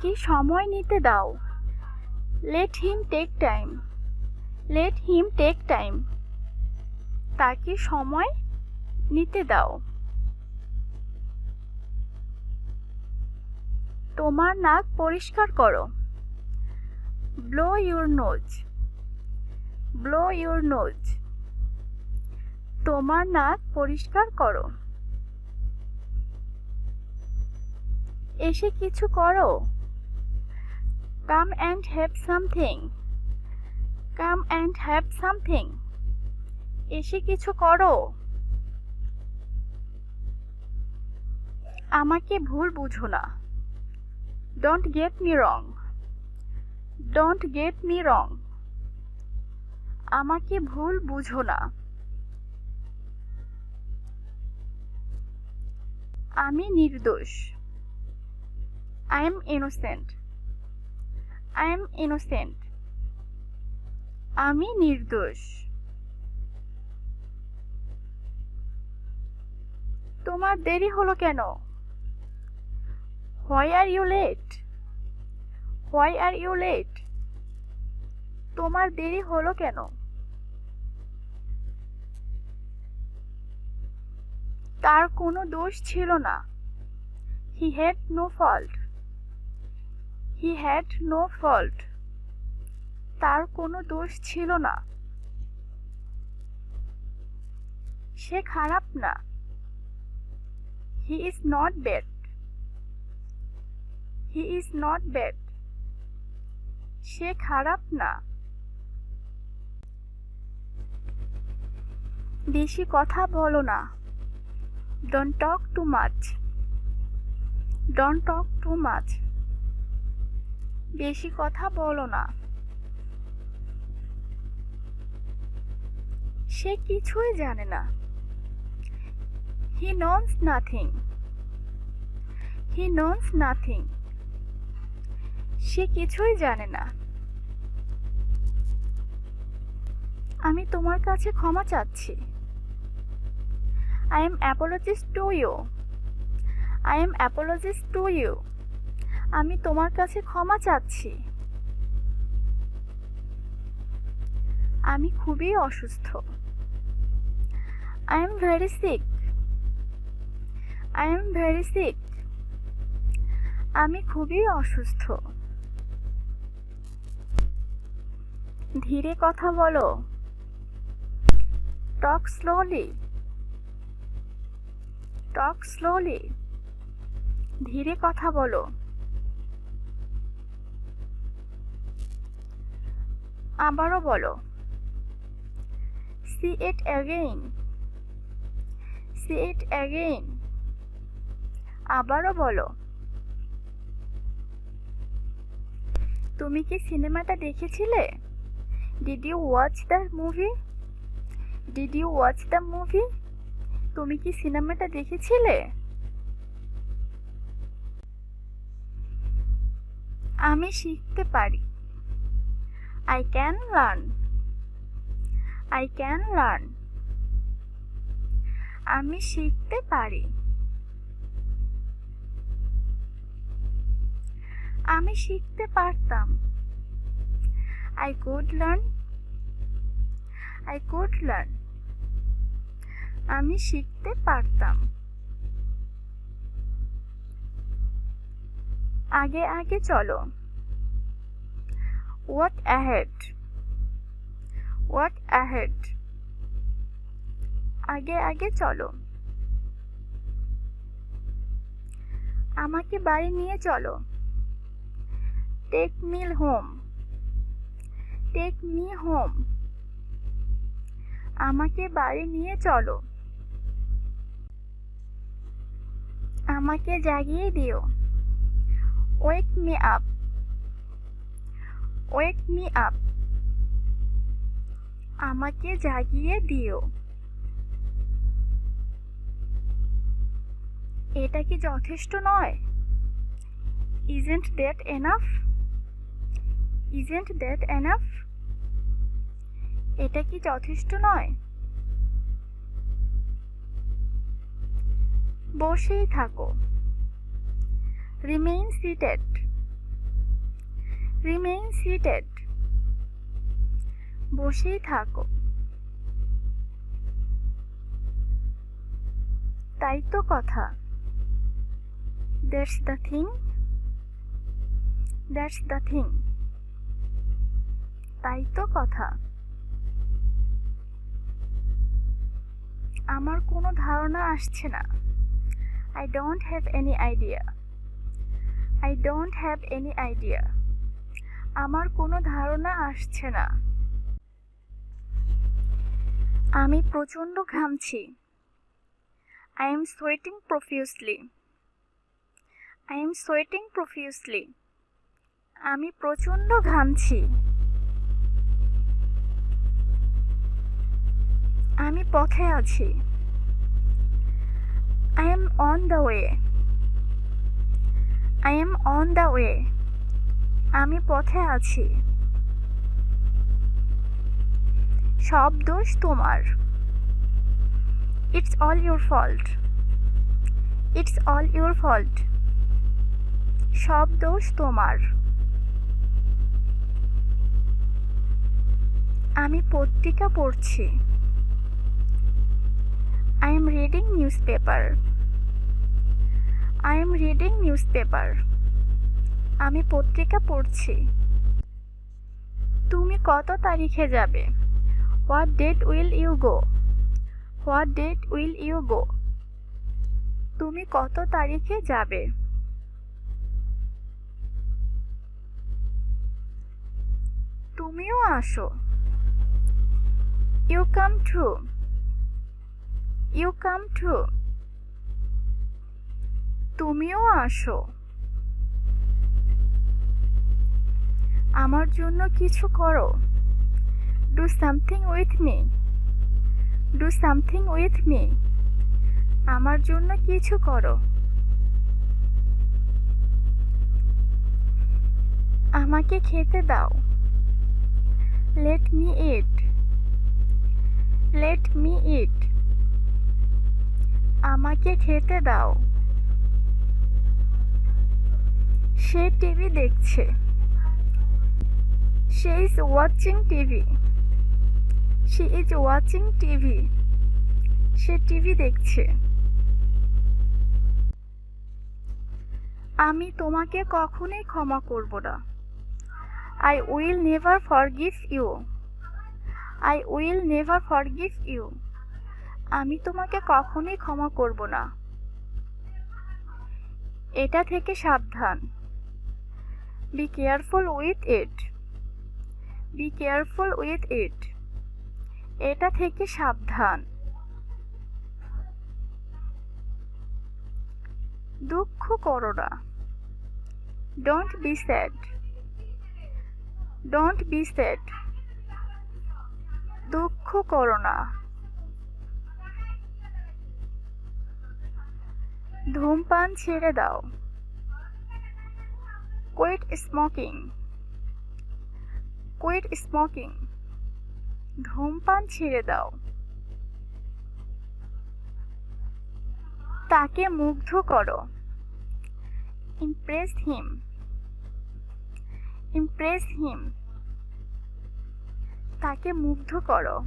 তাকে সময় নিতে দাও। Let him take time. Let him take time. তাকে সময় নিতে দাও। তোমার নাক পরিষ্কার করো। Blow your nose. Blow your nose. তোমার নাক পরিষ্কার করো। এসে কিছু করো। Come and have something. Come and have something. এসে কিছু করো। আমাকে ভুল বুঝো না। Don't get me wrong. Don't get me wrong. আমাকে ভুল বুঝো না। আমি নির্দোষ। I am innocent. I am innocent. আমি নির্দোষ। তোমার দেরি হলো কেন? Why are you late? Why are you late? তোমার দেরি হলো কেন? তার কোনো দোষ ছিল না। He had no fault. He had no fault. তার কোনো দোষ ছিল না। সে খারাপ না। He is not bad. He is not bad. সে খারাপ না। বেশি কথা বলো না। Don't talk too much. Don't talk too much. বেশি কথা বলো না। সে কিছুই জানে না। He knows nothing. He knows nothing. সে কিছুই জানে না। আমি তোমার কাছে ক্ষমা চাচ্ছি। I am apologies to you. I am apologies to you. আমি তোমার কাছে ক্ষমা চাচ্ছি। আমি খুবই অসুস্থ। I am very sick. I am very sick. আমি খুবই অসুস্থ। ধীরে কথা বলো। Talk slowly. Talk slowly. ধীরে কথা বলো। আবারও বলো। See it again. See it again. আবারও বলো। তুমি কি সিনেমাটা দেখেছিলে? Did you watch the movie? Did you watch the movie? তুমি কি সিনেমাটা দেখেছিলে? আমি শিখতে পারি। I can learn. I can learn. আমি শিখতে পারি। আমি শিখতে পারতাম। I could learn. I could learn. আমি শিখতে পারতাম। আগে আগে চলো। Walk ahead. Walk ahead. আগে আগে চলো। আমাকে বাড়ি নিয়ে চলো। Take me home. Take me home. আমাকে বাড়ি নিয়ে চলো। আমাকে জাগিয়ে দিও। Wake me up. Wake me up. আমাকে জাগিয়ে দিও। এটা কি যথেষ্ট নয়? Isn't that enough? Isn't that enough? এটা কি যথেষ্ট নয়? বসেই থাকো। Remain seated. রিমেইন সিটেড, বসেই থাকো। তাই তো কথা। That's the thing, that's the thing, তাই তো কথা। আমার কোনো ধারণা আসছে না। I don't have any idea. I don't have any idea. আমার কোনো ধারণা আসছে না। আমি প্রচণ্ড ঘামছি। I am sweating profusely. I am sweating profusely. আমি প্রচণ্ড ঘামছি। আমি পথে আছি। I am on the way. I am on the way. আমি পথে আছি। সব দোষ তোমার। It's all your fault. It's all your fault. সব দোষ তোমার। আমি পত্রিকা পড়ছি। I am reading newspaper. I am reading newspaper. আমি পত্রিকা পড়ছি। তুমি কত তারিখে যাবে? What date will you go? What date will you go? তুমি কত তারিখে যাবে? তুমিও আসো। You come too. You come too. তুমিও আসো। আমার জন্য কিছু করো। Do something with me. Do something with me. আমার জন্য কিছু করো। আমাকে খেতে দাও। Let me eat. Let me eat. আমাকে খেতে দাও। সে টিভি দেখছে। She is watching TV. She is watching TV. Say TV দেখছে। আমি তোমাকে কখনোই ক্ষমা করব না। I will never forgive you. I will never forgive you. আমি তোমাকে কখনোই ক্ষমা করব না। এটা থেকে সাবধান। Be careful with it. Be careful with it. এটা থেকে সাবধান। দুঃখ করো না। Don't be sad. Don't be sad. দুঃখ করো না। ধূমপান ছেড়ে দাও। Quit smoking. Quit smoking. ধূমপান ছেড়ে দাও। তাকে মুগ্ধ করো। Impress him. Impress him. তাকে মুগ্ধ করো।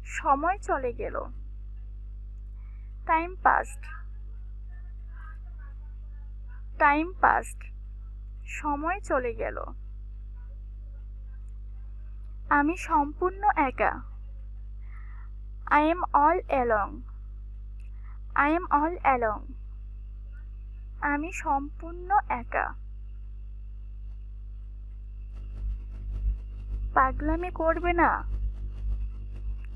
সময় চলে গেল। Time passed. Time passed. সময় চলে গেল। আমি সম্পূর্ণ একা। I am all alone. I am all alone. আমি সম্পূর্ণ একা। পাগলামি করবে না।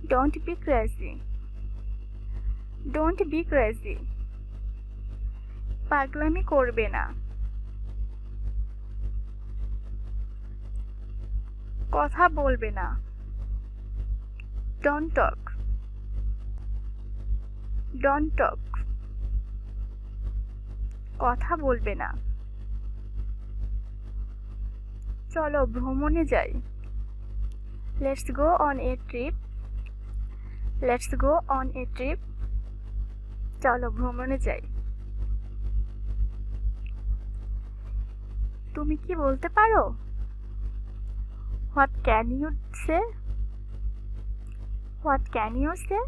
Don't be crazy. Don't be crazy. পাগলামি করবে না। কথা বলবে না। Don't talk. Don't talk. কথা বলবে না। চলো ভ্রমণে যাই। Let's go on a trip. Let's go on a trip. চলো ভ্রমণে যাই। তুমি কি বলতে পারো? What can you say? What can you say?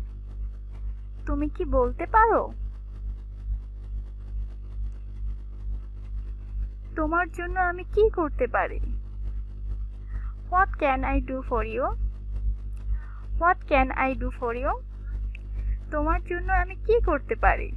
তুমি কি বলতে পারো? তোমার জন্য আমি কি করতে পারি? What can I do for you? What can I do for you? তোমার জন্য আমি কি করতে পারি?